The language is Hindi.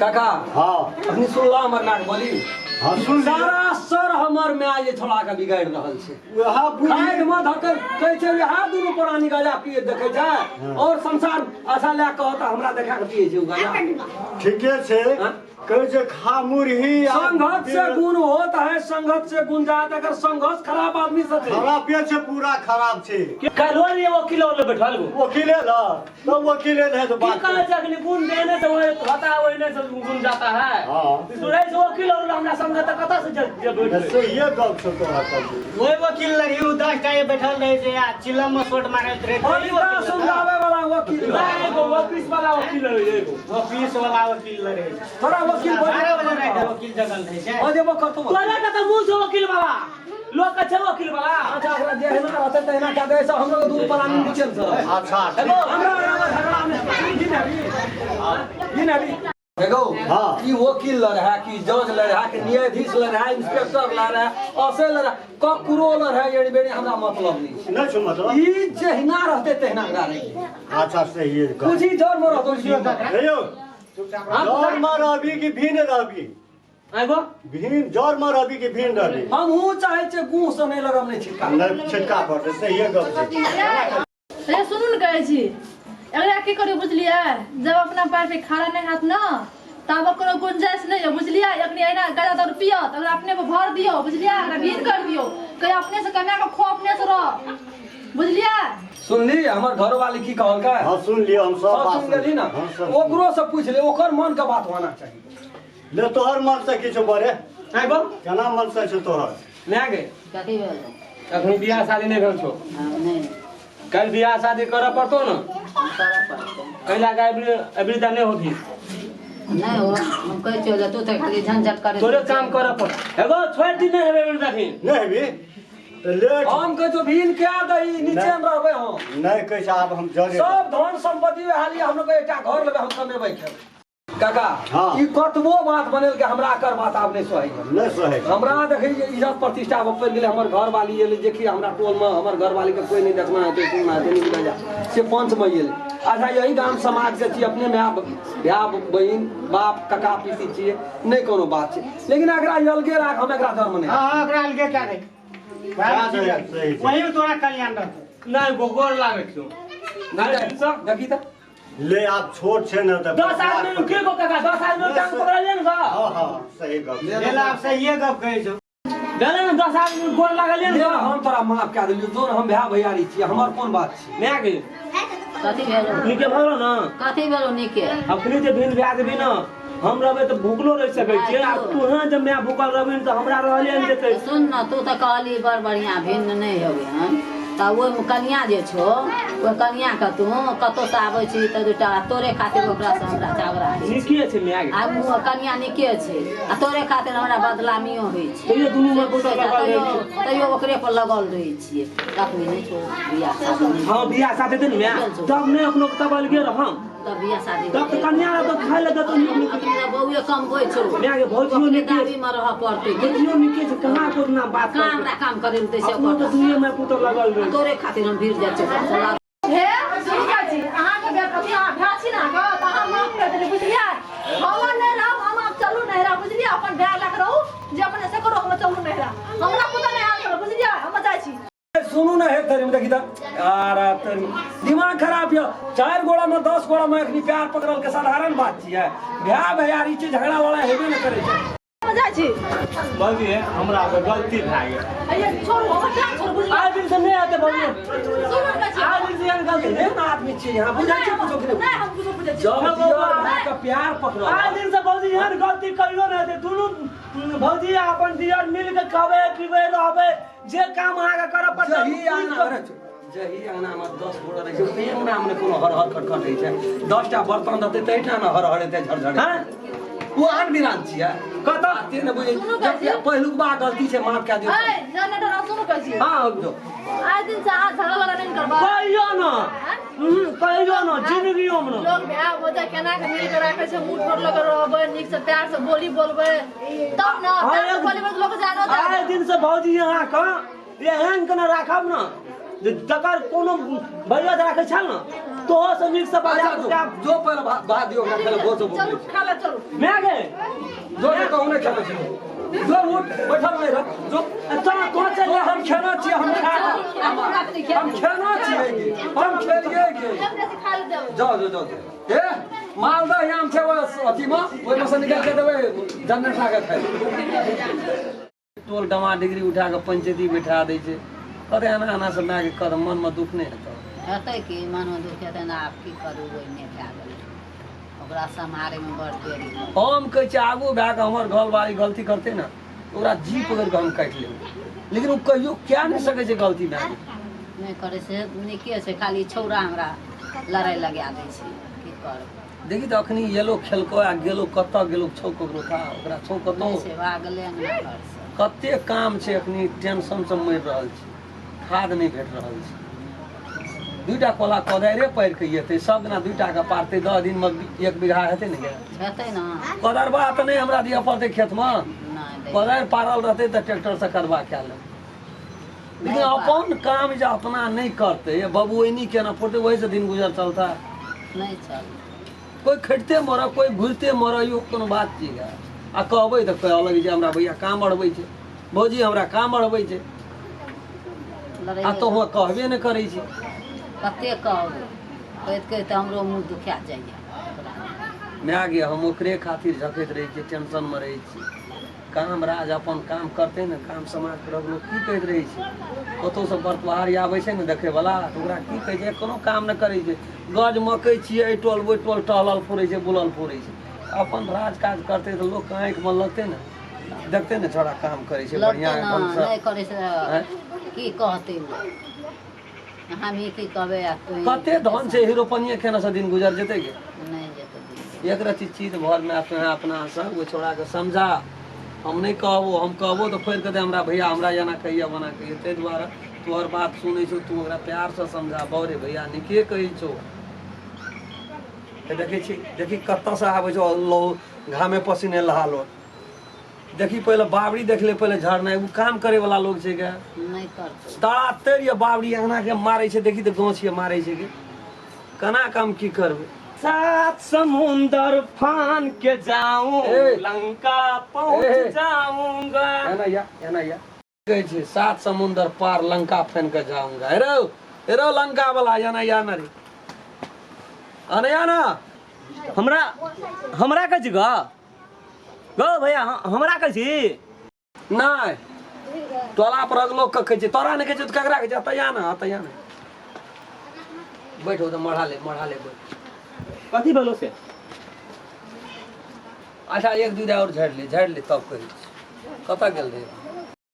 काका हाँ अपनी सुनला हमर नाक बोली हाँ सुन सारा सर हमर में ये छोड़ा के बिगाड़ रहल छै वहाँ खाइड में धकर कहै छै यहाँ दुनू पुरानी गाजा पिए देखे छै और संसार आशा ले कहता हमरा देखा के पिए छै गाजा ठीके छे कहै छै खामुरही संघर्ष से गुण होता है संघर्ष से गुण जात अगर संघर्ष खराब आदमी से छै खराब छे पूरा खराब छे कालो रे वकील वाला बैठल गो वकीले ला तो वकीले है तो बात कहा जाके नहीं गुण देने से वो होता है वही से गुण जाता है हां सुनै से वकील वाला हमरा संग त कता से जे बैठ से ये गप से तो हटल वही वकील लगी 10 टा बैठल रहे जे आ चिलम में शॉट मारत रहे हमरा समझावे वाला वकील एगो ऑफिस वाला वकील रहे एगो ऑफिस वाला वकील रहे थोड़ा वकील 12 बजे रहे वकील जगल रहे छै ओ देबो करतो तोरा का त मुंह से वकील वाला लोग का छै वकील वाला अच्छा हमरा जे है ना रहते तहना का दे सब हमरो दू पुरानी नीचे से अच्छा हेलो हमरा झगड़ा में जी नबी देखो हाँ कि वकील लड़ रहा कि जज लड़ रहा कि न्यायाधीश लड़ रहा इंस्पेक्टर लड़ रहा असे लड़ रहा ककरो लड़ रहा ये बेनी हमरा मतलब नहीं नहीं छो मतलब ई जहिना रहते तहिना हमरा रही अच्छा सही है कुछ ही जोर में रहतो हेयो जोर में रहबी कि भीन रहबी एगो भीन जोर में रहबी कि भीन रहबी हम हूं चाहे छे गुह से नहीं लगम नहीं छिटका नहीं छिटका पड़ते सही है गप छे अरे सुनू न कहै छी एकरा की करियो बुझलियै जब अपना पैर पे खड़ा नहीं हाथ ना तब कोनो गुंजाइश नहीं है बुझलियै अपने एना गजा दर पियो तब अपने को भर दियो बुझलियै एकरा भीन कर दियो कहीं अपने से कमा के खो अपने से रह बुझलियै सुन ली हमर घर वाली की कहल का हां सुन लियो हम सब बात सुन गेली ना ओकरो से पूछ ले ओकर मन के बात होना चाहिए ले तोहर मन से किछो बरे एगो केना मन से छै तोहर ले गे कथि भेल अखनी बियाह शादी नहीं भेल छौ नहीं कल बियाह शादी करे पड़तो न करऽ पड़तै कैला का अभी नहीं होगी नहीं हो हम कहै छियो जे तू त खाली झंझट करे तोरे काम करे पड़ एगो छोड़ दी नहीं हेबे देखी नहीं भी तो लेट हम कह जो भीन क्या दही नीचे में रहबे हम नहीं कह साहब हम जरे सब धन संपत्ति में हाली हम लोग एकटा घर लेबे हम कमेबै खेबै काका हाँ। ई कतबो बात बनेल के हमरा कर बात आब नहीं सही नहीं सहे हमरा देखै इज्जत प्रतिष्ठा ऊपर गेले हमर घर वाली एले देखी हमरा टोल में हमर घर वाली के कोई नहीं देखना है तो सुनना है नहीं मिला जा से पंच में एले अच्छा यही गांव समाज के छी अपने में भाई बहन बाप काका पीती छिए नहीं कोनो बात छै लेकिन एकरा अलगे राख हम एकरा धर्म नहीं हां एकरा अलगे क्या रे सही वही में तोरा कल्याण रहतो नहीं गोगोर लागे छौ नहीं सब देखी त ले आप छोट छे न त 10 आदमी के को काका 10 आदमी टांग पकड़ ले न हां हां सही गप ले ला आप सही गप कहै छौ देले न 10 आदमी गोर लागल ले न हम तोरा माफ कए देलियो जोर हम भैया भैयारी छी हमर कोन बात छै मैं गे कथि भेल निके भरो न कथि भेल निके अपनी जे भिन ब्याह देबी न हम रहबे त भूखलो रह सकै छी आ तू हां जब मैं भूखल रहबी त हमरा रहले न देतै सुन न तू त कहली बड़ बढ़िया भिन्न नहीं होबे हैं त ओइ कन्या जे छो ओ कन्या के तू कतो से आबै छी त दुटा तोरे खातिर ओकरा से हमरा झगड़ा निके छै मैं गे आ कन्या निके छै आ तोरे खातिर हमरा बदलामियो होइ छै तैयो दुनू में पुतल लगल रहै छै तैयो ओकरे पर लगल रहै छियै तखनी नहीं छो बियाह शादी नहीं हां बियाह शादी दिन में तब नहीं अपनो तब अलगे रहम तब बियाह शादी तब त कन्या तो खाइ ले देतो अपने बहुए कम होइ छो मैं गे भौजियो अपने निके दाबी में रह पड़तै भौजियो निके छै कहां को ना बात कहाँ हमरा काम करे ले से अपनो त दुनिया में पुतल लगल रहै तोरे खातिर हम भीड़ जाइ छै हे सुनिया जी अहाँ के बेटा अभी अहाँ भ्या छी ना ग त अहाँ माफ कर देली बुझलियै हम नहीं रहब हम आप चलू नहीं रहब बुझलियै अपन भ्या लग रहू जे अपन ऐसे करो हम चलू नहीं रहब हमरा पता नहीं हाल करो बुझलियै हम जाइ छी सुनू ना हे तेरी में देखी त यार तेरी दिमाग खराब है 4 गोड़ा में 10 गोड़ा में अखनी प्यार पकड़ल के साधारण बात छियै भैया भैयारी छै झगड़ा वाला हेबे न करे छै हम जाइ छी गलती है हमरा से गलती भ गेल अये छोड़ू हम क्या छोड़ बुझलियै आज दिन से नहीं आते भौजी सुनो ना छी आज दिन से यहाँ गलती हे ना आदमी छै यहां बुझै छै कुछो के नहीं हम कुछो बुझै छी जब दियर भाई का प्यार पकड़ो आज दिन से भौजी यहाँ गलती करियो ना दे दुनू भौजी अपन दियर मिल के खावे पीवे रहबे जे काम अहाँ के करब पर जही आना रे जही आना में 10 गोड़ा रहे छै ते हमरा हमने कोनो हर हर खटखट होइ छै 10 टा बर्तन रहते तैठा ना हर हर एते झड़झड़ हां वो आन बिरान छियै कत ते न बुझे जब पहिलुक बा गलती छै माफ कए दियौ ए ना ना ना सुनो कहै छी हां जो आज दिन से हाथ झगड़ा वाला नहीं करबा कहियो ना कहियो ना जिंदगियों में लोग भ्या हो जाए केना के मिल के राखे छै मुंह ठोर लगे रहबे निक से प्यार से बोली बोलबे तब ना प्यार से बोली में लोग जानो आज दिन से भौजी यहाँ का एहन केना राखब ना जे जकर कोनो भैया राखे छल ना तो से नीक से बजा अच्छा जो पहले भात दियो ना पहले बहुत चलू खा ला चलू मैं गे जो ये कहूं ना खाना चाहिए जो उठ बैठल नहीं रह जो तो चल हम खाना चाहिए हम खा हम खाना चाहिए हम खेलिए के खा ले देब जाओ जाओ जाओ ए मालदह याम छे वो अथी में ओइ में से निकाल के देबै जनरेट लागत है टोल डमा डिग्री उठा के पंचायती बैठा दै छै अरे आना आना से माय के कदम मन में दुख नहीं हेतौ हेतै कि मनमे दुख हेतै ने आब की करू ओहिने भए गेलै ओकरा सम्हारैमे बड़ देरी हम कहै छी आगू भए के हमर घरवाली गलती करतै ने ओकरा जी पकड़ के हम काटि लेबै लेकिन ओ कहियो क्या नहीं सकै छै गलती भए गेल नहि करै छै नीके छै खाली छौड़ा हमरा लड़ाइ लगा दै छै की करब देखी तो अखनी येलो खेलको आ गेलो कतऽ गेलो छौ ककरो था ओकरा छौ कतौ नहि छै भागले अंगना घरसँ कते काम छै अखनी टेंशन से मरि रहल छी खाद नहीं भेट रहल छै दुईटा कोला कोदारे पारि के येतै सब दिना दुईटा के पारतै 10 दिन में 1 बीघा हेतै ने हेतै ने कोदरबा तऽ नहीं हमरा दिया पड़तै खेत में नहि दै कोदारि पारल रहतै तऽ ट्रैक्टर से करबा कए लेब लेकिन अपन काम जे अपना नहीं करतै बबुआनी केना पड़तै वही से दिन गुजर चलता नहि चल कोई खटते मर कोई घुरते मर यो कोनो बात छियै आ कहबै तऽ कहऽ लगै छै हमरा भैया काम बढ़बै छै भौजी हमरा काम बढ़बै छै लड़ाइ आ तो हम कहबे नहि करै छी कते कहबै कहैत कहैत हमरो मुँह दुखा जाइए माय गे हम ओकरे खातिर झकैत रहै छियै टेंशन में रहै छी काम राज अपन काम करतै ने काम समाज के लोग की कहैत रहै छै कतौ से बर्तवारी आबै छै ने देखै वाला तऽ ओकरा की कहै छै कोनो काम नहि करै छै गज मकै छियै एहि टोल ओहि टोल टहलल फुरै छै बुलल फुरै छै अपन राज काज करतै तऽ लोक आँखि में लगतै ने देखतै ने छोड़ा काम करै छै बढ़िया लगतै ढंग ने से नहि करै छै की कहतै ओ हमही की कहबै आ तोही कते धन छै हीरोपनिये केना से दिन गुजर जेतै गे नहि जेतै दिन। एक रति चीज भर में अपना सब वो छोड़ा के समझा हम नहीं कहबो हम कहबो तो फेर कहते हमरा भैया हमरा एना कहिया बना कहिए ताहि दुआरे तोहर बात सुनै छौ तू ओकरा प्यार से समझा बौरे भैया नीके कहै छौ देखै छी देखी कतऽ से आबै छौ लो घामे पसीने लहालो देखी पहले बाबरी देख ले पहले झड़ना उ काम करे वाला लोग छै के नहि करतै तारा तेर ये बाबरी आना के मारै छै देखी तो गाँव छियै मारै छै के केना काम की करबै 7 समुंदर फान के जाऊं ए। लंका पहुंच ए। जाऊंगा या कहै छै 7 समुंदर पार लंका फैन के जाऊंगा हेरो लंका वाला याना या ना रे अने या ना हमरा हमरा कहै छी गो भैया हमरा कहै छी नहीं टोला पर लोग के कहै छै तोरा नहीं कहै छै त ककरा कहै छै अतया ना बैठो तो मढ़ा ले बैठ कथी भेलो से अच्छा एक दूधा और झाड़ ले तब कही कतऽ गेल रे